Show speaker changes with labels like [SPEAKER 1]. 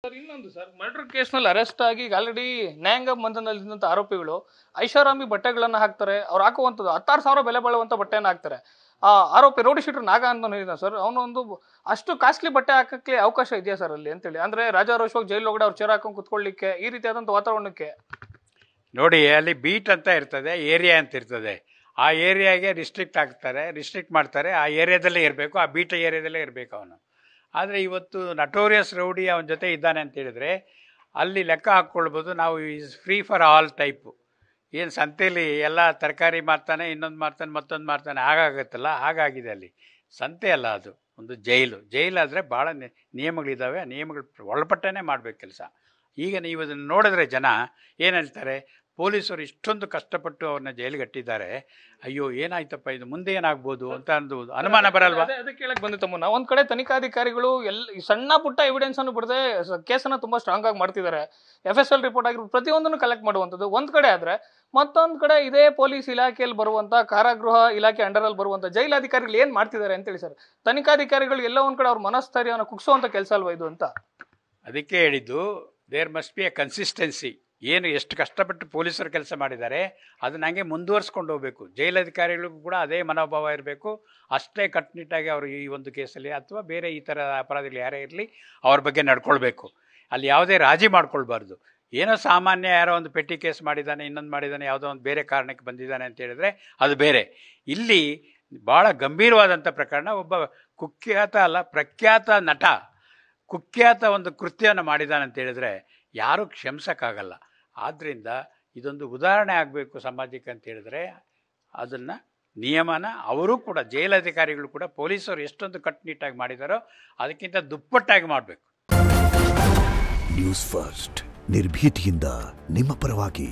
[SPEAKER 1] Sir ಇನ್ನೊಂದು sir murder ಕೇಸ್ನಲ್ಲಿ arrest ಆಗಿ ಈಗ ಆಲ್ರೆಡಿ ನ್ಯಾಯಾಂಗ ಬಂಧನದಲ್ಲಿದ್ದಂಥ ಆರೋಪಿಗಳು ಐಷಾರಾಮಿ ಬಟ್ಟೆಗಳನ್ನ ಹಾಕ್ತಾರೆ. ಅವ್ರು ಹಾಕುವಂಥದ್ದು 16,000 ಬೆಲೆ ಬಾಳುವಂಥ ಬಟ್ಟೆಯನ್ನು ಹಾಕ್ತಾರೆ. ಆ ಆರೋಪಿ ರೋಡಿ ಶೀಟರ್ ನಾಗ ಅಂತ ಸರ್, ಅವನು ಒಂದು ಅಷ್ಟು ಕಾಸ್ಟ್ಲಿ ಬಟ್ಟೆ ಹಾಕಕ್ಕೆ ಅವಕಾಶ ಇದೆಯಾ ಸರ್ ಅಲ್ಲಿ ಅಂತೇಳಿ? ಅಂದ್ರೆ ರಾಜಾರೋಷವಾಗಿ ಜೈಲ್ ಒಳಗಡೆ ಅವ್ರು ಚೇರ್ ಹಾಕೊಂಡು ಕುತ್ಕೊಳ್ಳಿಕ್ಕೆ ಈ ರೀತಿಯಾದಂಥ ವಾತಾವರಣಕ್ಕೆ
[SPEAKER 2] ನೋಡಿ, ಅಲ್ಲಿ ಬೀಟ್ ಅಂತ ಇರ್ತದೆ, ಏರಿಯಾ ಅಂತ ಇರ್ತದೆ. ಆ ಏರಿಯಾಗೆ ರಿಸ್ಟ್ರಿಕ್ಟ್ ಮಾಡ್ತಾರೆ. ಆ ಏರಿಯಾದಲ್ಲೇ ಇರಬೇಕು, ಆ ಬೀಟ್ ಏರಿಯಾದಲ್ಲೇ ಇರಬೇಕು ಅವನು. ಆದರೆ ಇವತ್ತು ನಟೋರಿಯಸ್ ರೌಡಿ ಅವನ ಜೊತೆ ಇದ್ದಾನೆ ಅಂತ ಹೇಳಿದರೆ ಅಲ್ಲಿ ಲೆಕ್ಕ ಹಾಕ್ಕೊಳ್ಬೋದು. ನಾವು is free for all type. ಏನು ಸಂತೆಯಲ್ಲಿ ಎಲ್ಲ ತರಕಾರಿ ಮಾರ್ತಾನೆ, ಇನ್ನೊಂದು ಮಾರ್ತಾನೆ, ಮತ್ತೊಂದು ಮಾರ್ತಾನೆ, ಹಾಗಾಗತ್ತಲ್ಲ, ಹಾಗಾಗಿದೆ ಅಲ್ಲಿ. ಸಂತೆ ಅಲ್ಲ, ಅದು ಒಂದು ಜೈಲಾದರೆ ಭಾಳ ನಿಯಮಗಳಿದ್ದಾವೆ. ಆ ನಿಯಮಗಳು ಒಳಪಟ್ಟನೇ ಮಾಡಬೇಕು ಕೆಲಸ. ಈಗ ನೀವು ಅದನ್ನು ನೋಡಿದ್ರೆ ಜನ ಏನು ಹೇಳ್ತಾರೆ, ಪೊಲೀಸರು ಇಷ್ಟೊಂದು ಕಷ್ಟಪಟ್ಟು ಅವ್ರನ್ನ ಜೈಲಿಗೆ ಕಟ್ಟಿದ್ದಾರೆ, ಅಯ್ಯೋ ಏನಾಯ್ತಪ್ಪ ಇದು, ಮುಂದೆ ಏನಾಗ್ಬೋದು ಅಂತ ಒಂದು ಅನುಮಾನ ಬರಲ್ವಾ?
[SPEAKER 1] ಅದಕ್ಕೆ ಕೇಳಕ್ ಬಂದಿತ್ತಮ್ಮ. ಒಂದ್ ಕಡೆ ತನಿಖಾಧಿಕಾರಿಗಳು ಸಣ್ಣ ಪುಟ್ಟ ಎವಿಡೆನ್ಸ್ ಅನ್ನು ಬಿಡದೆ ಕೇಸನ್ನ ತುಂಬಾ ಸ್ಟ್ರಾಂಗ್ ಆಗಿ ಮಾಡ್ತಿದ್ದಾರೆ. FSL ರಿಪೋರ್ಟ್ ಆಗಿರ್ಬೋದು, ಪ್ರತಿಯೊಂದನ್ನು ಕಲೆಕ್ಟ್ ಮಾಡುವಂಥದ್ದು ಒಂದ್ ಕಡೆ ಆದ್ರೆ, ಮತ್ತೊಂದ್ ಕಡೆ ಇದೇ ಪೊಲೀಸ್ ಇಲಾಖೆಯಲ್ಲಿ ಬರುವಂತ, ಕಾರಾಗೃಹ ಇಲಾಖೆ ಅಂಡರ್ ಅಲ್ಲಿ ಬರುವಂತ ಜೈಲಾಧಿಕಾರಿಗಳು ಏನ್ ಮಾಡ್ತಿದ್ದಾರೆ ಅಂತೇಳಿ ಸರ್, ತನಿಖಾಧಿಕಾರಿಗಳು ಎಲ್ಲ ಒಂದ್ ಕಡೆ ಅವ್ರ ಮನಸ್ಥೈರ್ಯವನ್ನು ಕುಗ್ಸುವಂತ ಕೆಲಸ ಅಲ್ವಾ ಇದು ಅಂತ?
[SPEAKER 2] ಅದಕ್ಕೆ ಹೇಳಿದ್ದು, there must be a consistency. ಏನು ಎಷ್ಟು ಕಷ್ಟಪಟ್ಟು ಪೊಲೀಸರು ಕೆಲಸ ಮಾಡಿದ್ದಾರೆ ಅದನ್ನ ಹಂಗೆ ಮುಂದುವರ್ಸ್ಕೊಂಡು ಹೋಗಬೇಕು. ಜೈಲಧಿಕಾರಿಗಳಿಗೂ ಕೂಡ ಅದೇ ಮನೋಭಾವ ಇರಬೇಕು. ಅಷ್ಟೇ ಕಟ್ಟುನಿಟ್ಟಾಗಿ ಅವರು ಈ ಒಂದು ಕೇಸಲ್ಲಿ ಅಥವಾ ಬೇರೆ ಈ ಥರ ಅಪರಾಧಿಗಳು ಯಾರೇ ಇರಲಿ ಅವ್ರ ಬಗ್ಗೆ ನಡ್ಕೊಳ್ಬೇಕು. ಅಲ್ಲಿ ಯಾವುದೇ ರಾಜಿ ಮಾಡ್ಕೊಳ್ಬಾರ್ದು. ಏನೋ ಸಾಮಾನ್ಯ ಯಾರೋ ಒಂದು ಪೆಟ್ಟಿ ಕೇಸ್ ಮಾಡಿದ್ದಾನೆ, ಇನ್ನೊಂದು ಮಾಡಿದ್ದಾನೆ, ಯಾವುದೋ ಒಂದು ಬೇರೆ ಕಾರಣಕ್ಕೆ ಬಂದಿದ್ದಾನೆ ಅಂತ ಹೇಳಿದ್ರೆ ಅದು ಬೇರೆ. ಇಲ್ಲಿ ಭಾಳ ಗಂಭೀರವಾದಂಥ ಪ್ರಕರಣ. ಒಬ್ಬ ಪ್ರಖ್ಯಾತ ನಟ ಕುಖ್ಯಾತ ಒಂದು ಕೃತ್ಯವನ್ನು ಮಾಡಿದ್ದಾನೆ ಅಂತ ಹೇಳಿದ್ರೆ ಯಾರೂ ಕ್ಷಮಿಸೋಕ್ಕಾಗಲ್ಲ. ಆದ್ದರಿಂದ ಇದೊಂದು ಉದಾಹರಣೆ ಆಗಬೇಕು ಸಮಾಜಕ್ಕೆ ಅಂತ ಹೇಳಿದ್ರೆ ಅದನ್ನು ನಿಯಮನ ಅವರು ಕೂಡ, ಜೈಲಧಿಕಾರಿಗಳು ಕೂಡ ಪೊಲೀಸರು ಎಷ್ಟೊಂದು ಕಟ್ಟುನಿಟ್ಟಾಗಿ ಮಾಡಿದಾರೋ ಅದಕ್ಕಿಂತ ದುಪ್ಪಟ್ಟಾಗಿ ಮಾಡಬೇಕು.
[SPEAKER 3] ನ್ಯೂಸ್ ಫಸ್ಟ್ ನಿರ್ಭೀತಿಯಿಂದ ನಿಮ್ಮ ಪರವಾಗಿ.